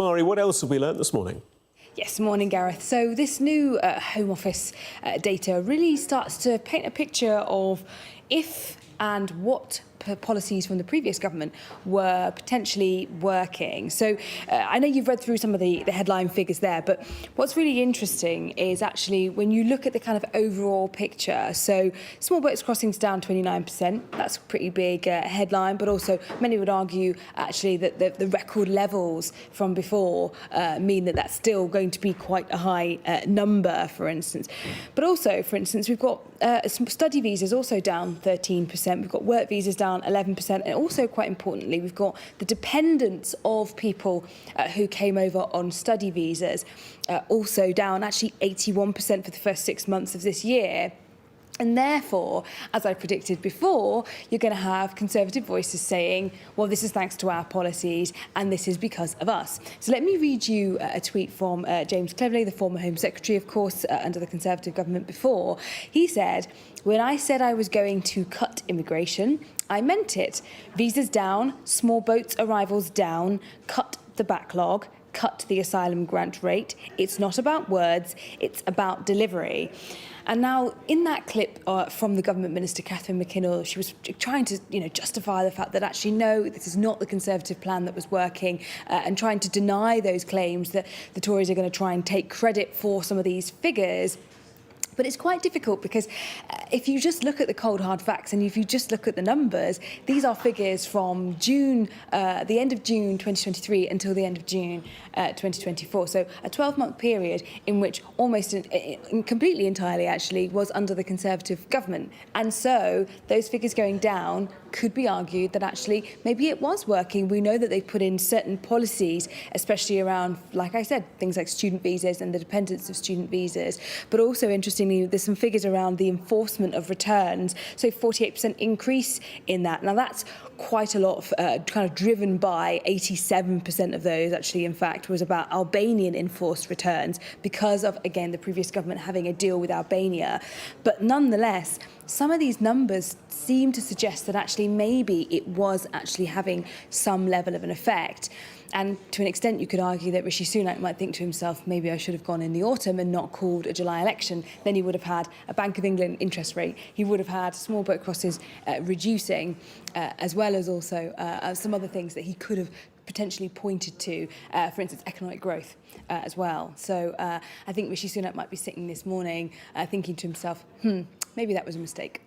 Mari, what else have we learnt this morning? Yes, morning, Gareth. So this new Home Office data really starts to paint a picture of if and what policies from the previous government were potentially working. So I know you've read through some of the headline figures there, but what's really interesting is actually when you look at the kind of overall picture. So small boats crossings down 29%. That's a pretty big headline, but also many would argue actually that the record levels from before mean that that's still going to be quite a high number, for instance. But also, for instance, we've got study visas also down 13%. We've got work visas down 11%, and also quite importantly we've got the dependents of people who came over on study visas also down actually 81% for the first 6 months of this year. And therefore, as I predicted before, you're going to have Conservative voices saying, well, this is thanks to our policies and this is because of us. So let me read you a tweet from James Cleverly, the former Home Secretary, of course, under the Conservative government before. He said, "When I said I was going to cut immigration, I meant it. Visas down, small boats arrivals down, cut the backlog, cut the asylum grant rate. It's not about words, it's about delivery." And now, in that clip from the government minister, Catherine McKinnell, she was trying to, justify the fact that actually, no, this is not the Conservative plan that was working, and trying to deny those claims that the Tories are going to try and take credit for some of these figures. But it's quite difficult because if you just look at the cold hard facts and if you just look at the numbers, these are figures from June, the end of June 2023 until the end of June 2024. So a 12-month period in which almost completely entirely actually was under the Conservative government. And so those figures going down could be argued that actually maybe it was working. We know that they put in certain policies, especially around, like I said, things like student visas and the dependence of student visas. But also, interestingly, there's some figures around the enforcement of returns. So 48% increase in that. Now, that's quite a lot of kind of driven by 87% of those, actually, in fact, was about Albanian enforced returns because of, again, the previous government having a deal with Albania. But nonetheless, some of these numbers seem to suggest that actually maybe it was actually having some level of an effect. And to an extent, you could argue that Rishi Sunak might think to himself, maybe I should have gone in the autumn and not called a July election. Then he would have had a Bank of England interest rate. He would have had small boat crosses reducing, as well as also some other things that he could have potentially pointed to, for instance, economic growth as well. So I think Rishi Sunak might be sitting this morning thinking to himself, maybe that was a mistake.